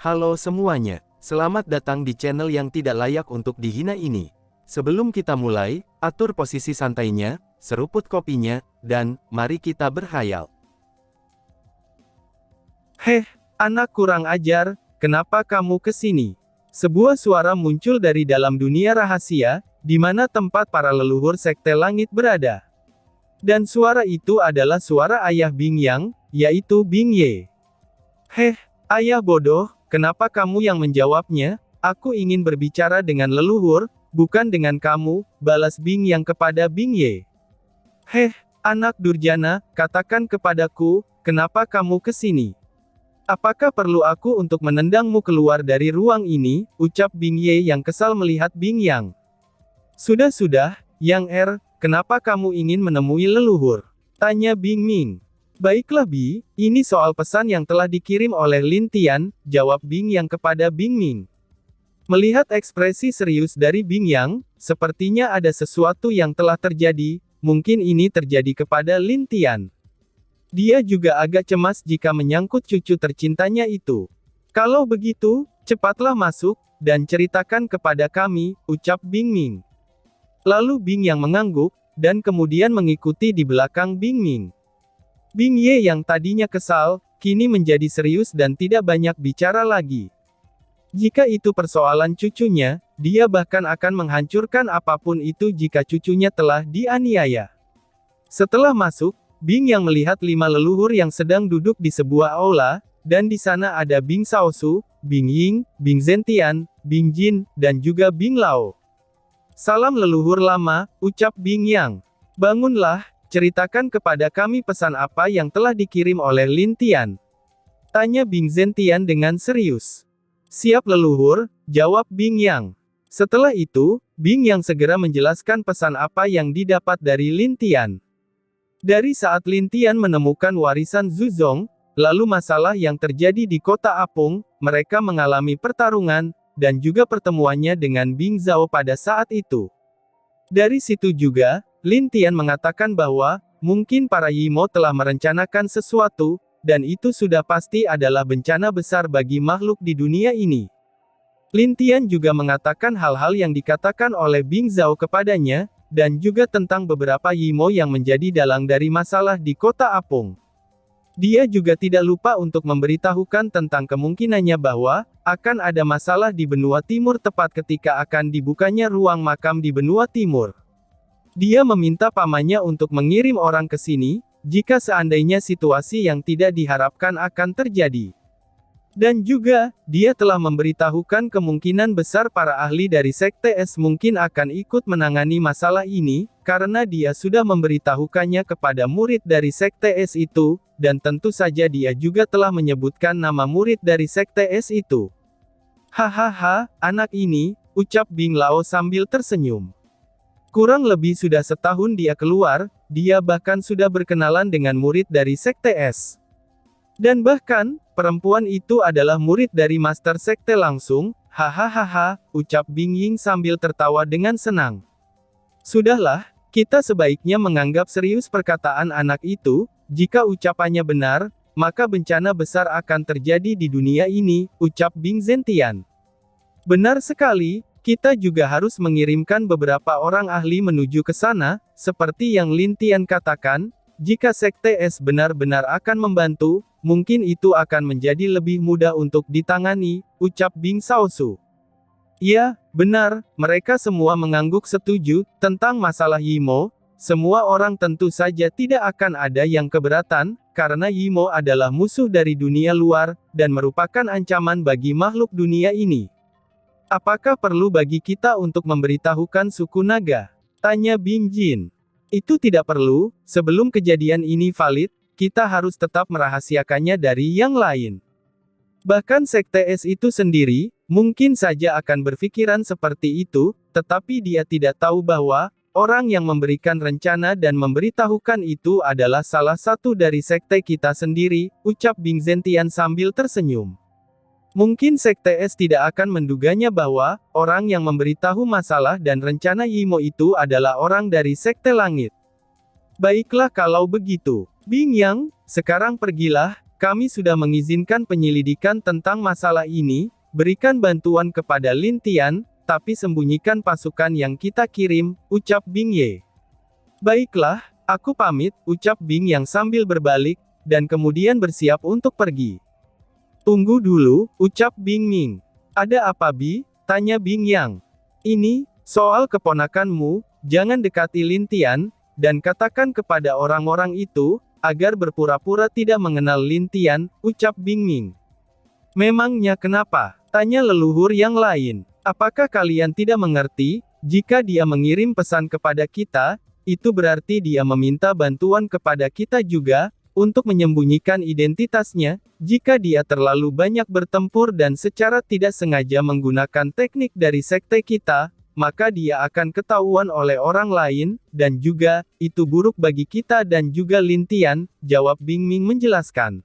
Halo semuanya, selamat datang di channel yang tidak layak untuk dihina ini. Sebelum kita mulai, atur posisi santainya, seruput kopinya, dan mari kita berhayal. Heh, anak kurang ajar, kenapa kamu kesini? Sebuah suara muncul dari dalam dunia rahasia, di mana tempat para leluhur Sekte Langit berada. Dan suara itu adalah suara ayah Bing Yang, yaitu Bing Ye. Heh, ayah bodoh, kenapa kamu yang menjawabnya? Aku ingin berbicara dengan leluhur, bukan dengan kamu, balas Bing Yang kepada Bing Ye. Heh, anak durjana, katakan kepadaku, kenapa kamu kesini? Apakah perlu aku untuk menendangmu keluar dari ruang ini? Ucap Bing Ye yang kesal melihat Bing Yang. Sudah-sudah, Yang kenapa kamu ingin menemui leluhur? Tanya Bing Ming. Baiklah Bi, ini soal pesan yang telah dikirim oleh Lin Tian, jawab Bing Yang kepada Bing Ming. Melihat ekspresi serius dari Bing Yang, sepertinya ada sesuatu yang telah terjadi, mungkin ini terjadi kepada Lin Tian. Dia juga agak cemas jika menyangkut cucu tercintanya itu. Kalau begitu, cepatlah masuk, dan ceritakan kepada kami, ucap Bing Ming. Lalu Bing Yang mengangguk, dan kemudian mengikuti di belakang Bing Ming. Bing Ye yang tadinya kesal, kini menjadi serius dan tidak banyak bicara lagi. Jika itu persoalan cucunya, dia bahkan akan menghancurkan apapun itu jika cucunya telah dianiaya. Setelah masuk, Bing Yang melihat 5 leluhur yang sedang duduk di sebuah aula, dan di sana ada Bing Shaosu, Bing Ying, Bing Zentian, Bing Jin, dan juga Bing Lao. Salam leluhur lama, ucap Bing Yang. Bangunlah, ceritakan kepada kami pesan apa yang telah dikirim oleh Lin Tian. Tanya Bing Zentian dengan serius. Siap leluhur, jawab Bing Yang. Setelah itu, Bing Yang segera menjelaskan pesan apa yang didapat dari Lin Tian. Dari saat Lin Tian menemukan warisan Zuzong, lalu masalah yang terjadi di kota Apung, mereka mengalami pertarungan, dan juga pertemuannya dengan Bing Zhao pada saat itu. Dari situ juga, Lin Tian mengatakan bahwa, mungkin para Yimo telah merencanakan sesuatu, dan itu sudah pasti adalah bencana besar bagi makhluk di dunia ini. Lin Tian juga mengatakan hal-hal yang dikatakan oleh Bing Zhao kepadanya, dan juga tentang beberapa Yimo yang menjadi dalang dari masalah di kota Apung. Dia juga tidak lupa untuk memberitahukan tentang kemungkinannya bahwa, akan ada masalah di benua timur tepat ketika akan dibukanya ruang makam di benua timur. Dia meminta pamannya untuk mengirim orang ke sini, jika seandainya situasi yang tidak diharapkan akan terjadi. Dan juga, dia telah memberitahukan kemungkinan besar para ahli dari Sekte S mungkin akan ikut menangani masalah ini, karena dia sudah memberitahukannya kepada murid dari Sekte S itu, dan tentu saja dia juga telah menyebutkan nama murid dari Sekte S itu. Hahaha, anak ini, ucap Bing Lao sambil tersenyum. Kurang lebih sudah setahun dia keluar, dia bahkan sudah berkenalan dengan murid dari Sekte S. Dan bahkan, perempuan itu adalah murid dari Master Sekte langsung, hahaha, ucap Bing Ying sambil tertawa dengan senang. Sudahlah, kita sebaiknya menganggap serius perkataan anak itu, jika ucapannya benar, maka bencana besar akan terjadi di dunia ini, ucap Bing Zentian. Benar sekali, kita juga harus mengirimkan beberapa orang ahli menuju ke sana, seperti yang Lin Tian katakan, jika Sekte S benar-benar akan membantu, mungkin itu akan menjadi lebih mudah untuk ditangani, ucap Bing Shaosu. Ya, benar, mereka semua mengangguk setuju, tentang masalah Yimo, semua orang tentu saja tidak akan ada yang keberatan, karena Yimo adalah musuh dari dunia luar, dan merupakan ancaman bagi makhluk dunia ini. Apakah perlu bagi kita untuk memberitahukan suku naga? Tanya Bing Jin. Itu tidak perlu, sebelum kejadian ini valid, kita harus tetap merahasiakannya dari yang lain. Bahkan Sekte S itu sendiri, mungkin saja akan berpikiran seperti itu, tetapi dia tidak tahu bahwa, orang yang memberikan rencana dan memberitahukan itu adalah salah satu dari sekte kita sendiri, ucap Bing Zentian sambil tersenyum. Mungkin Sekte S tidak akan menduganya bahwa, orang yang memberitahu masalah dan rencana Yimo itu adalah orang dari Sekte Langit. Baiklah kalau begitu. Bing Yang, sekarang pergilah, kami sudah mengizinkan penyelidikan tentang masalah ini, berikan bantuan kepada Lin Tian, tapi sembunyikan pasukan yang kita kirim, ucap Bing Ye. Baiklah, aku pamit, ucap Bing Yang sambil berbalik, dan kemudian bersiap untuk pergi. Tunggu dulu, ucap Bing Ming. Ada apa Bi? Tanya Bing Yang. Ini, soal keponakanmu, jangan dekati Lin Tian, dan katakan kepada orang-orang itu, agar berpura-pura tidak mengenal Lin Tian, ucap Bing Ming. Memangnya kenapa? Tanya leluhur yang lain. Apakah kalian tidak mengerti, jika dia mengirim pesan kepada kita, itu berarti dia meminta bantuan kepada kita juga, untuk menyembunyikan identitasnya, jika dia terlalu banyak bertempur dan secara tidak sengaja menggunakan teknik dari sekte kita, maka dia akan ketahuan oleh orang lain, dan juga, itu buruk bagi kita dan juga Lin Tian, jawab Bing Ming menjelaskan.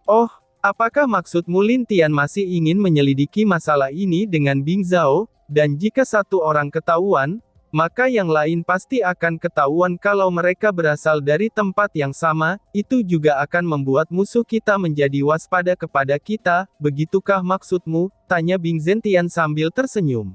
Oh, apakah maksudmu Lin Tian masih ingin menyelidiki masalah ini dengan Bing Zhao, dan jika satu orang ketahuan, maka yang lain pasti akan ketahuan kalau mereka berasal dari tempat yang sama, itu juga akan membuat musuh kita menjadi waspada kepada kita, begitukah maksudmu? Tanya Bing Zentian sambil tersenyum.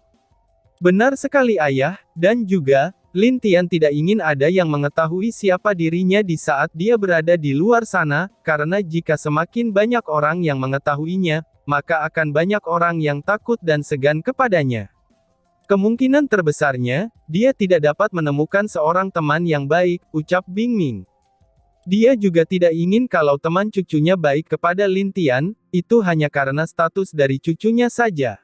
Benar sekali ayah, dan juga, Lin Tian tidak ingin ada yang mengetahui siapa dirinya di saat dia berada di luar sana, karena jika semakin banyak orang yang mengetahuinya, maka akan banyak orang yang takut dan segan kepadanya. Kemungkinan terbesarnya, dia tidak dapat menemukan seorang teman yang baik, ucap Bing Ming. Dia juga tidak ingin kalau teman cucunya baik kepada Lin Tian, itu hanya karena status dari cucunya saja.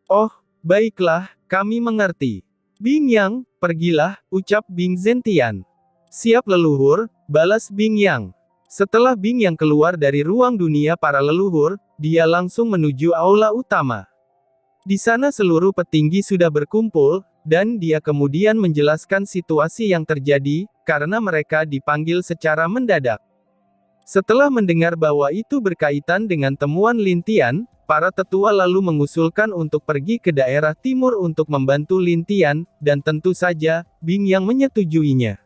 Oh, baiklah, kami mengerti. Bing Yang, pergilah, ucap Bing Zentian. Siap leluhur, balas Bing Yang. Setelah Bing Yang keluar dari ruang dunia para leluhur, dia langsung menuju aula utama. Di sana seluruh petinggi sudah berkumpul, dan dia kemudian menjelaskan situasi yang terjadi, karena mereka dipanggil secara mendadak. Setelah mendengar bahwa itu berkaitan dengan temuan Lin Tian, para tetua lalu mengusulkan untuk pergi ke daerah timur untuk membantu Lin Tian, dan tentu saja, Bing Yang menyetujuinya.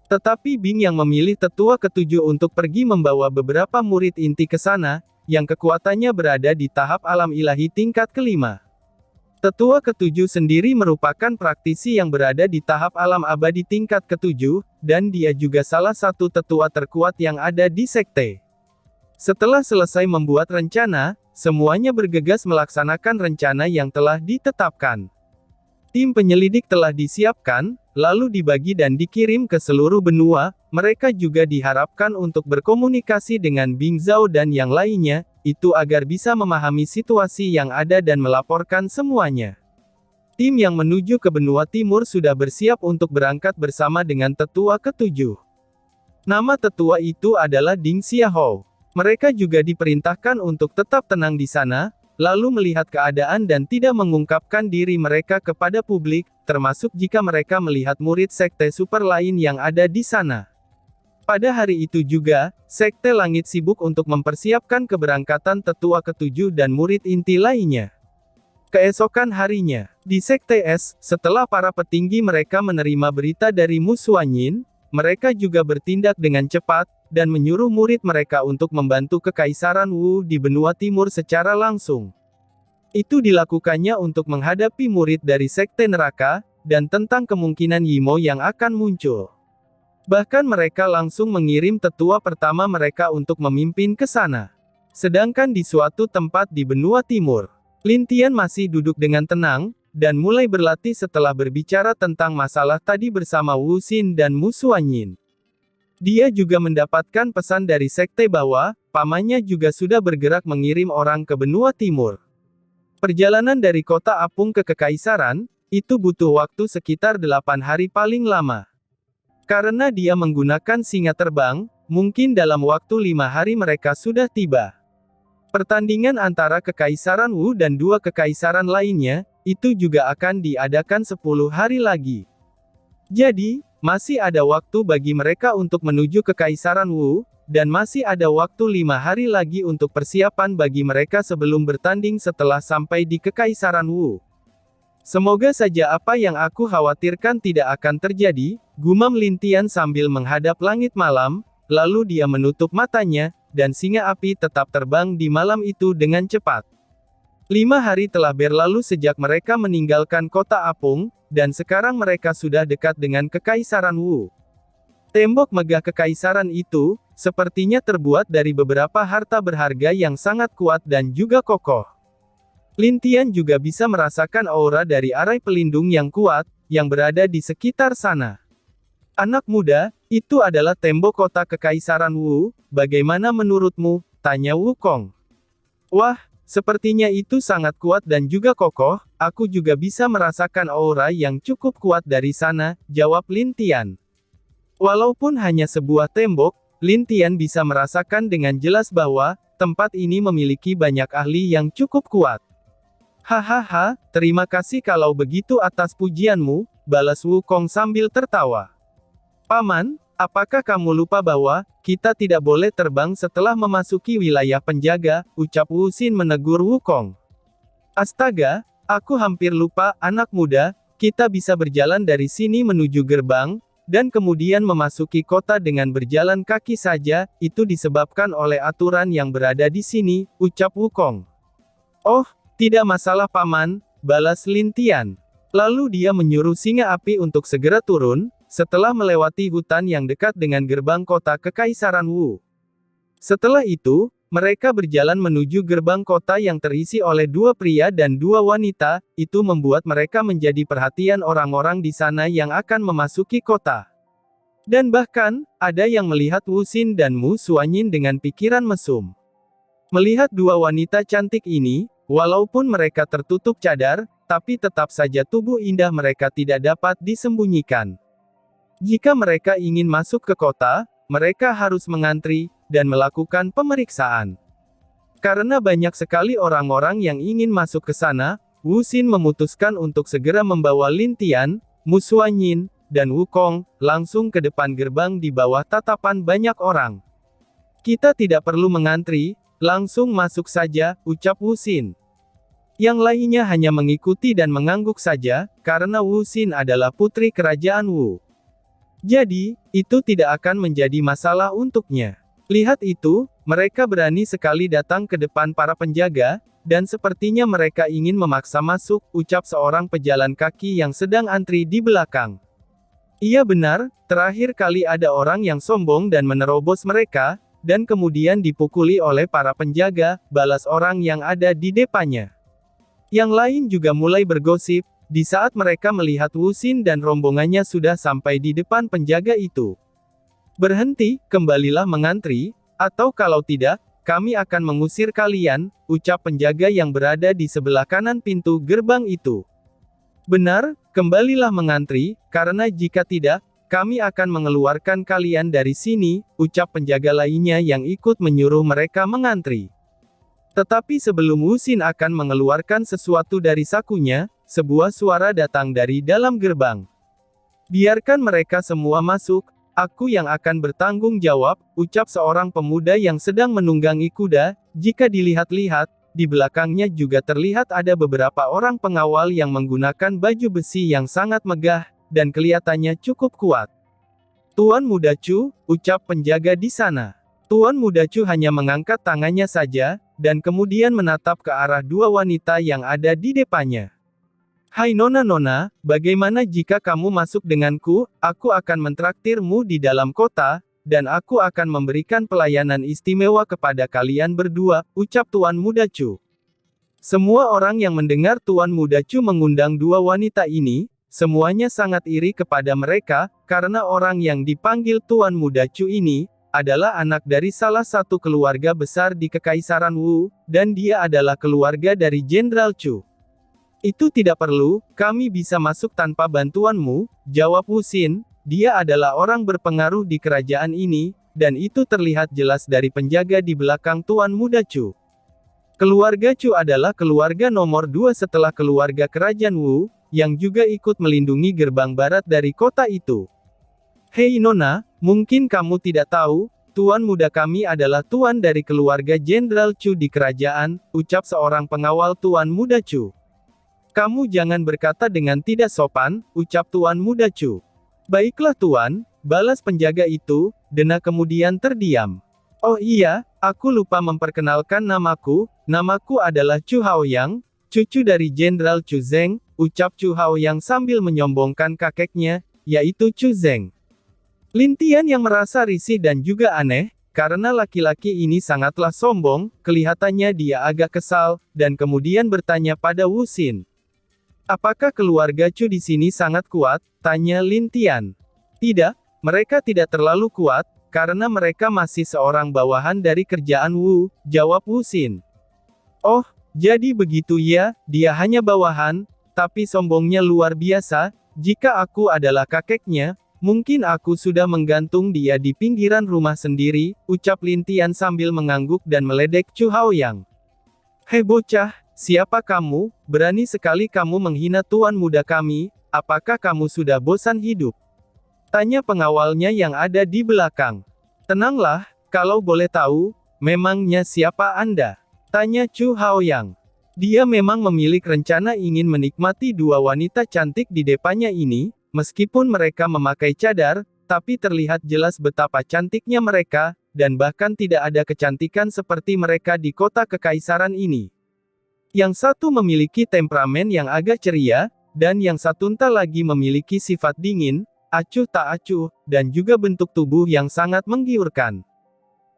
Tetapi Bing Yang memilih tetua ketujuh untuk pergi membawa beberapa murid inti ke sana, yang kekuatannya berada di tahap alam ilahi tingkat kelima. Tetua ketujuh sendiri merupakan praktisi yang berada di tahap alam abadi tingkat ketujuh, dan dia juga salah satu tetua terkuat yang ada di sekte. Setelah selesai membuat rencana, semuanya bergegas melaksanakan rencana yang telah ditetapkan. Tim penyelidik telah disiapkan, lalu dibagi dan dikirim ke seluruh benua, mereka juga diharapkan untuk berkomunikasi dengan Bing Zhao dan yang lainnya, itu agar bisa memahami situasi yang ada dan melaporkan semuanya. Tim yang menuju ke benua timur sudah bersiap untuk berangkat bersama dengan tetua ketujuh. Nama tetua itu adalah Ding Xiahou. Mereka juga diperintahkan untuk tetap tenang di sana, lalu melihat keadaan dan tidak mengungkapkan diri mereka kepada publik, termasuk jika mereka melihat murid sekte super lain yang ada di sana. Pada hari itu juga, Sekte Langit sibuk untuk mempersiapkan keberangkatan tetua ketujuh dan murid inti lainnya. Keesokan harinya, di Sekte S, setelah para petinggi mereka menerima berita dari Mu Xuanyin, mereka juga bertindak dengan cepat, dan menyuruh murid mereka untuk membantu Kekaisaran Wu di benua timur secara langsung. Itu dilakukannya untuk menghadapi murid dari Sekte Neraka, dan tentang kemungkinan Yimo yang akan muncul. Bahkan mereka langsung mengirim tetua pertama mereka untuk memimpin ke sana. Sedangkan di suatu tempat di benua timur, Lin Tian masih duduk dengan tenang, dan mulai berlatih setelah berbicara tentang masalah tadi bersama Wu Xin dan Mu Xuanyin. Dia juga mendapatkan pesan dari sekte bahwa, pamannya juga sudah bergerak mengirim orang ke benua timur. Perjalanan dari kota Apung ke Kekaisaran, itu butuh waktu sekitar 8 hari paling lama. Karena dia menggunakan singa terbang, mungkin dalam waktu 5 hari mereka sudah tiba. Pertandingan antara Kekaisaran Wu dan 2 kekaisaran lainnya, itu juga akan diadakan 10 hari lagi. Jadi, masih ada waktu bagi mereka untuk menuju Kekaisaran Wu, dan masih ada waktu 5 hari lagi untuk persiapan bagi mereka sebelum bertanding setelah sampai di Kekaisaran Wu. Semoga saja apa yang aku khawatirkan tidak akan terjadi, gumam Lin Tian sambil menghadap langit malam, lalu dia menutup matanya, dan singa api tetap terbang di malam itu dengan cepat. 5 hari telah berlalu sejak mereka meninggalkan kota Apung, dan sekarang mereka sudah dekat dengan Kekaisaran Wu. Tembok megah Kekaisaran itu, sepertinya terbuat dari beberapa harta berharga yang sangat kuat dan juga kokoh. Lin Tian juga bisa merasakan aura dari arai pelindung yang kuat, yang berada di sekitar sana. Anak muda, itu adalah tembok kota Kekaisaran Wu, bagaimana menurutmu? Tanya Wukong. Wah, sepertinya itu sangat kuat dan juga kokoh, aku juga bisa merasakan aura yang cukup kuat dari sana, jawab Lin Tian. Walaupun hanya sebuah tembok, Lin Tian bisa merasakan dengan jelas bahwa, tempat ini memiliki banyak ahli yang cukup kuat. Hahaha, terima kasih kalau begitu atas pujianmu, balas Wukong sambil tertawa. Paman, apakah kamu lupa bahwa, kita tidak boleh terbang setelah memasuki wilayah penjaga, ucap Wu Xin menegur Wukong. Astaga, aku hampir lupa, anak muda, kita bisa berjalan dari sini menuju gerbang, dan kemudian memasuki kota dengan berjalan kaki saja, itu disebabkan oleh aturan yang berada di sini, ucap Wukong. Oh, tidak masalah paman, balas Lin Tian. Lalu dia menyuruh singa api untuk segera turun, setelah melewati hutan yang dekat dengan gerbang kota Kekaisaran Wu. Setelah itu, mereka berjalan menuju gerbang kota yang terisi oleh 2 pria dan 2 wanita, itu membuat mereka menjadi perhatian orang-orang di sana yang akan memasuki kota. Dan bahkan, ada yang melihat Wu Xin dan Mu Suanyin dengan pikiran mesum. Melihat 2 wanita cantik ini, walaupun mereka tertutup cadar, tapi tetap saja tubuh indah mereka tidak dapat disembunyikan. Jika mereka ingin masuk ke kota, mereka harus mengantri, dan melakukan pemeriksaan. Karena banyak sekali orang-orang yang ingin masuk ke sana, Wu Xin memutuskan untuk segera membawa Lin Tian, Mu Suanyin, dan Wukong, langsung ke depan gerbang di bawah tatapan banyak orang. Kita tidak perlu mengantri, langsung masuk saja, ucap Wu Xin. Yang lainnya hanya mengikuti dan mengangguk saja, karena Wu Xin adalah putri kerajaan Wu. Jadi, itu tidak akan menjadi masalah untuknya. Lihat itu, mereka berani sekali datang ke depan para penjaga, dan sepertinya mereka ingin memaksa masuk, ucap seorang pejalan kaki yang sedang antri di belakang. Iya benar, terakhir kali ada orang yang sombong dan menerobos mereka, dan kemudian dipukuli oleh para penjaga, balas orang yang ada di depannya. Yang lain juga mulai bergosip. Di saat mereka melihat Wu Xin dan rombongannya sudah sampai di depan penjaga itu. Berhenti, kembalilah mengantri, atau kalau tidak, kami akan mengusir kalian, ucap penjaga yang berada di sebelah kanan pintu gerbang itu. Benar, kembalilah mengantri, karena jika tidak, kami akan mengeluarkan kalian dari sini, ucap penjaga lainnya yang ikut menyuruh mereka mengantri. Tetapi sebelum Wu Xin akan mengeluarkan sesuatu dari sakunya, sebuah suara datang dari dalam gerbang. Biarkan mereka semua masuk, aku yang akan bertanggung jawab, ucap seorang pemuda yang sedang menunggangi kuda. Jika dilihat-lihat, di belakangnya juga terlihat ada beberapa orang pengawal yang menggunakan baju besi yang sangat megah, dan kelihatannya cukup kuat. Tuan Muda Chu, ucap penjaga di sana. Tuan Muda Chu hanya mengangkat tangannya saja, dan kemudian menatap ke arah 2 wanita yang ada di depannya. Hai nona-nona, bagaimana jika kamu masuk denganku, aku akan mentraktirmu di dalam kota, dan aku akan memberikan pelayanan istimewa kepada kalian berdua, ucap Tuan Muda Chu. Semua orang yang mendengar Tuan Muda Chu mengundang 2 wanita ini, semuanya sangat iri kepada mereka, karena orang yang dipanggil Tuan Muda Chu ini, adalah anak dari salah satu keluarga besar di Kekaisaran Wu, dan dia adalah keluarga dari Jenderal Chu. Itu tidak perlu, kami bisa masuk tanpa bantuanmu, jawab Wu Xin. Dia adalah orang berpengaruh di kerajaan ini, dan itu terlihat jelas dari penjaga di belakang Tuan Muda Chu. Keluarga Chu adalah keluarga nomor 2 setelah keluarga kerajaan Wu, yang juga ikut melindungi gerbang barat dari kota itu. Hei Nona, mungkin kamu tidak tahu, Tuan muda kami adalah tuan dari keluarga Jenderal Chu di kerajaan, ucap seorang pengawal Tuan Muda Chu. Kamu jangan berkata dengan tidak sopan, ucap Tuan Muda Chu. Baiklah tuan, balas penjaga itu, Dena kemudian terdiam. Oh iya, Aku lupa memperkenalkan namaku adalah Chu Haoyang, cucu dari Jenderal Chu Zeng, ucap Chu Haoyang sambil menyombongkan kakeknya, yaitu Chu Zeng. Lin Tian yang merasa risih dan juga aneh, karena laki-laki ini sangatlah sombong, kelihatannya dia agak kesal, dan kemudian bertanya pada Wu Xin. Apakah keluarga Chu di sini sangat kuat? Tanya Lin Tian. Tidak, mereka tidak terlalu kuat, karena mereka masih seorang bawahan dari kerjaan Wu, jawab Wu Xin. Oh, jadi begitu ya, dia hanya bawahan, tapi sombongnya luar biasa, jika aku adalah kakeknya, mungkin aku sudah menggantung dia di pinggiran rumah sendiri, ucap Lin Tian sambil mengangguk dan meledek Chu Haoyang. Hei bocah, siapa kamu? Berani sekali kamu menghina tuan muda kami, apakah kamu sudah bosan hidup? Tanya pengawalnya yang ada di belakang. Tenanglah, kalau boleh tahu, memangnya siapa Anda? Tanya Chu Haoyang. Dia memang memiliki rencana ingin menikmati dua wanita cantik di depannya ini, meskipun mereka memakai cadar, tapi terlihat jelas betapa cantiknya mereka, dan bahkan tidak ada kecantikan seperti mereka di kota kekaisaran ini. Yang satu memiliki temperamen yang agak ceria, dan yang satu entah lagi memiliki sifat dingin, acuh tak acuh, dan juga bentuk tubuh yang sangat menggiurkan.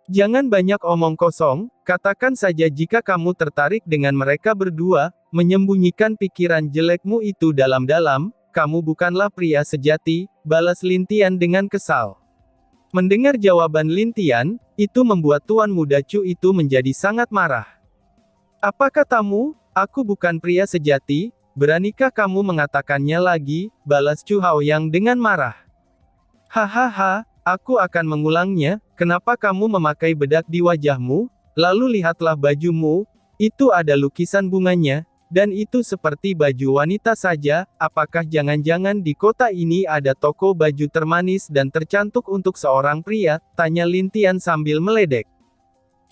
Jangan banyak omong kosong, katakan saja jika kamu tertarik dengan mereka berdua, menyembunyikan pikiran jelekmu itu dalam-dalam, kamu bukanlah pria sejati, balas Lin Tian dengan kesal. Mendengar jawaban Lin Tian, itu membuat tuan muda Chu itu menjadi sangat marah. Apa katamu? Aku bukan pria sejati. Beranikah kamu mengatakannya lagi, balas Chu Haoyang dengan marah. Hahaha, aku akan mengulangnya, kenapa kamu memakai bedak di wajahmu? Lalu lihatlah bajumu, itu ada lukisan bunganya, dan itu seperti baju wanita saja, apakah jangan-jangan di kota ini ada toko baju termanis dan tercantik untuk seorang pria? Tanya Lin Tian sambil meledek.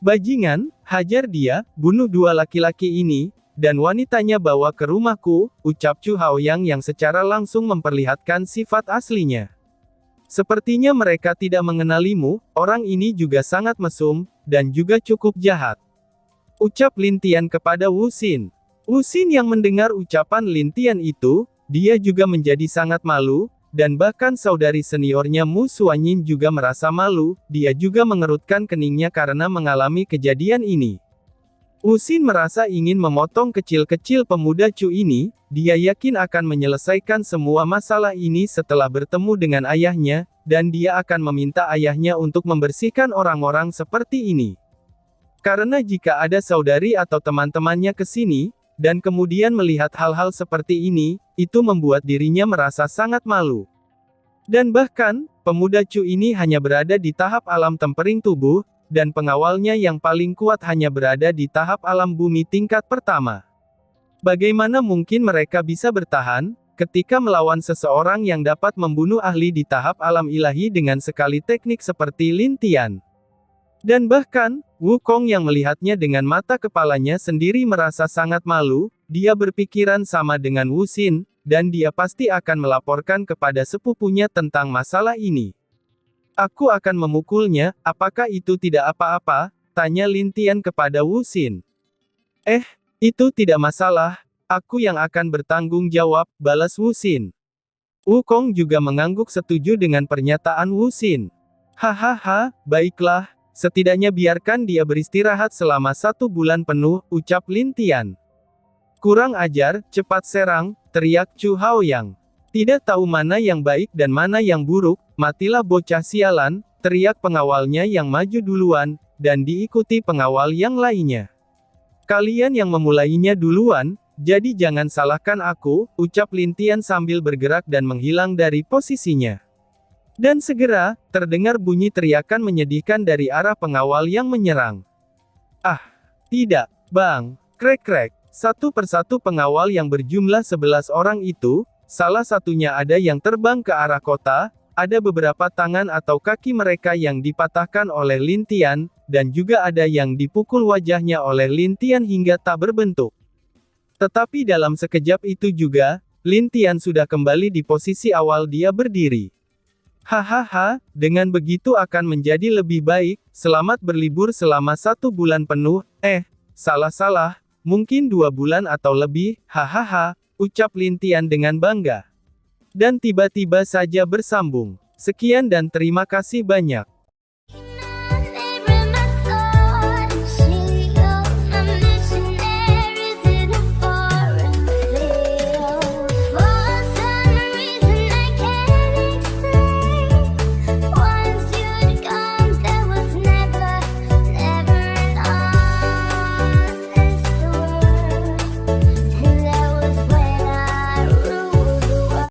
Bajingan, hajar dia, bunuh dua laki-laki ini, dan wanitanya bawa ke rumahku, ucap Chu Haoyang yang secara langsung memperlihatkan sifat aslinya. Sepertinya mereka tidak mengenalimu, orang ini juga sangat mesum, dan juga cukup jahat. Ucap Lin Tian kepada Wu Xin. Wu Xin yang mendengar ucapan Lin Tian itu, dia juga menjadi sangat malu, dan bahkan saudari seniornya Mu Suanyin juga merasa malu, dia juga mengerutkan keningnya karena mengalami kejadian ini. Wu Xin merasa ingin memotong kecil-kecil pemuda Chu ini, dia yakin akan menyelesaikan semua masalah ini setelah bertemu dengan ayahnya, dan dia akan meminta ayahnya untuk membersihkan orang-orang seperti ini. Karena jika ada saudari atau teman-temannya ke sini, dan kemudian melihat hal-hal seperti ini, itu membuat dirinya merasa sangat malu. Dan bahkan, pemuda Chu ini hanya berada di tahap alam tempering tubuh, dan pengawalnya yang paling kuat hanya berada di tahap alam bumi tingkat pertama. Bagaimana mungkin mereka bisa bertahan, ketika melawan seseorang yang dapat membunuh ahli di tahap alam ilahi dengan sekali teknik seperti Lin Tian? Dan bahkan, Wu Kong yang melihatnya dengan mata kepalanya sendiri merasa sangat malu, dia berpikiran sama dengan Wu Xin, dan dia pasti akan melaporkan kepada sepupunya tentang masalah ini. Aku akan memukulnya, apakah itu tidak apa-apa? Tanya Lin Tian kepada Wu Xin. Itu tidak masalah, aku yang akan bertanggung jawab, balas Wu Xin. Wu Kong juga mengangguk setuju dengan pernyataan Wu Xin. Hahaha, baiklah, setidaknya biarkan dia beristirahat selama 1 bulan penuh, ucap Lin Tian. Kurang ajar, cepat serang, teriak Chu Haoyang. Tidak tahu mana yang baik dan mana yang buruk, matilah bocah sialan, teriak pengawalnya yang maju duluan, dan diikuti pengawal yang lainnya. Kalian yang memulainya duluan, jadi jangan salahkan aku, ucap Lin Tian sambil bergerak dan menghilang dari posisinya. Dan segera, terdengar bunyi teriakan menyedihkan dari arah pengawal yang menyerang. Ah, tidak, Bang, krek-krek, satu persatu pengawal yang berjumlah 11 orang itu, salah satunya ada yang terbang ke arah kota, ada beberapa tangan atau kaki mereka yang dipatahkan oleh Lin Tian, dan juga ada yang dipukul wajahnya oleh Lin Tian hingga tak berbentuk. Tetapi dalam sekejap itu juga, Lin Tian sudah kembali di posisi awal dia berdiri. Hahaha, dengan begitu akan menjadi lebih baik. Selamat berlibur selama 1 bulan penuh. Salah-salah, mungkin 2 bulan atau lebih, hahaha, ucap Lin Tian dengan bangga. Dan tiba-tiba saja bersambung. Sekian dan terima kasih banyak.